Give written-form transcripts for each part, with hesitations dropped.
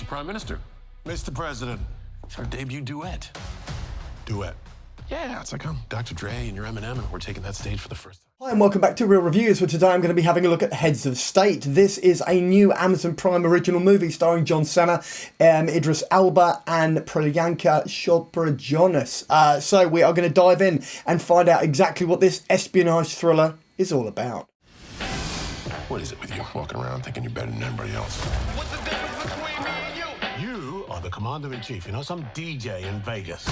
Mr. Prime Minister. Mr. President. It's our debut duet. Duet. Yeah, it's like I'm Dr. Dre and you're Eminem and we're taking that stage for the first time. Hi and welcome back to Real Reviews, where today I'm going to be having a look at Heads of State. This is a new Amazon Prime original movie starring Cena, Idris Elba and Priyanka Chopra Jonas. So we are going to dive in and find out exactly what this espionage thriller is all about. What is it with you walking around thinking you're better than everybody else? What's the difference between me and you? You are the commander-in-chief, you're not some DJ in Vegas.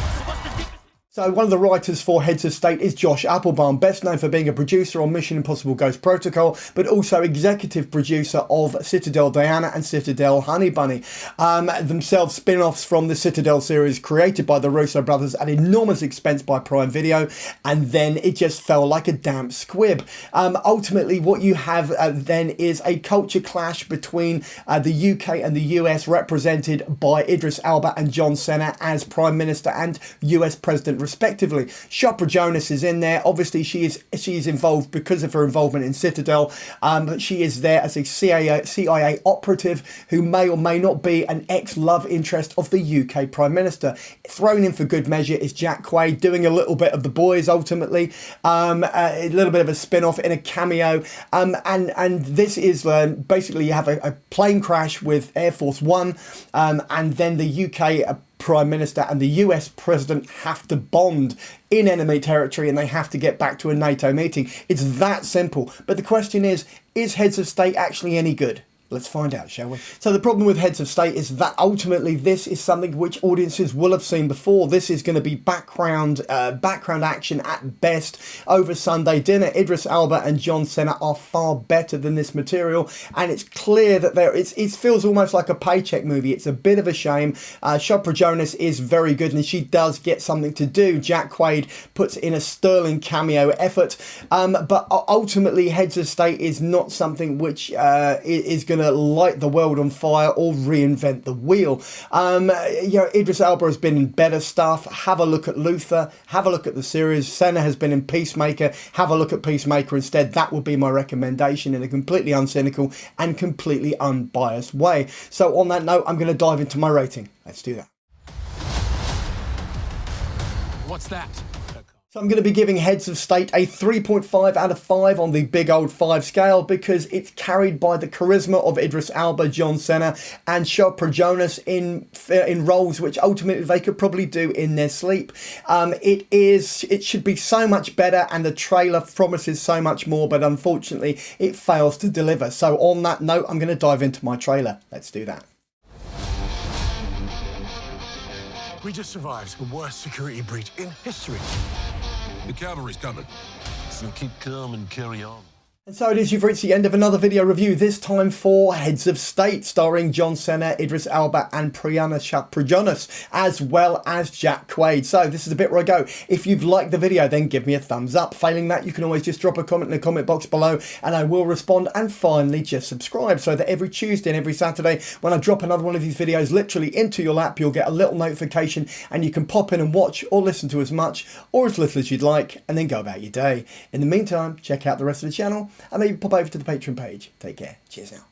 So one of the writers for Heads of State is Josh Appelbaum, best known for being a producer on Mission Impossible Ghost Protocol, but also executive producer of Citadel Diana and Citadel Honey Bunny. Themselves spin-offs from the Citadel series created by the Russo brothers at enormous expense by Prime Video, and then it just fell like a damp squib. Ultimately, what you have then is a culture clash between the UK and the US, represented by Idris Elba and Cena as Prime Minister and US President respectively. Chopra Jonas is in there. Obviously she is involved because of her involvement in Citadel, but she is there as a CIA operative who may or may not be an ex-love interest of the UK Prime Minister. Thrown in for good measure is Jack Quaid, doing a little bit of The Boys ultimately, a little bit of a spin-off in a cameo, and this is basically you have a plane crash with Air Force One, and then the UK Prime Minister and the US President have to bond in enemy territory and they have to get back to a NATO meeting. It's that simple. But the question is Heads of State actually any good? Let's find out, shall we? So the problem with Heads of State is that ultimately this is something which audiences will have seen before. This is going to be background action at best over Sunday dinner. Idris Elba and Cena are far better than this material, and it's clear that it feels almost like a paycheck movie. It's a bit of a shame. Chopra Jonas is very good, and she does get something to do. Jack Quaid puts in a sterling cameo effort, but ultimately Heads of State is not something which is going to light the world on fire or reinvent the wheel. Idris Elba has been in better stuff. Have a look at Luther. Have a look at the series. Cena has been in Peacemaker. Have a look at Peacemaker instead. That would be my recommendation in a completely uncynical and completely unbiased way. So on that note, I'm going to dive into my rating. Let's do that. What's that? So I'm going to be giving Heads of State a 3.5 out of 5 on the big old 5 scale because it's carried by the charisma of Idris Elba, Cena and Chopra Jonas in roles which ultimately they could probably do in their sleep. It should be so much better, and the trailer promises so much more, but unfortunately it fails to deliver. So on that note, I'm going to dive into my trailer. Let's do that. We just survived the worst security breach in history. The cavalry's coming. So keep calm and carry on. And so it is, you've reached the end of another video review, this time for Heads of State, starring Cena, Idris Elba and Priyanka Chopra Jonas, as well as Jack Quaid. So this is a bit where I go. If you've liked the video, then give me a thumbs up. Failing that, you can always just drop a comment in the comment box below and I will respond. And finally, just subscribe so that every Tuesday and every Saturday, when I drop another one of these videos literally into your lap, you'll get a little notification and you can pop in and watch or listen to as much or as little as you'd like and then go about your day. In the meantime, check out the rest of the channel and maybe pop over to the Patreon page. Take care. Cheers now.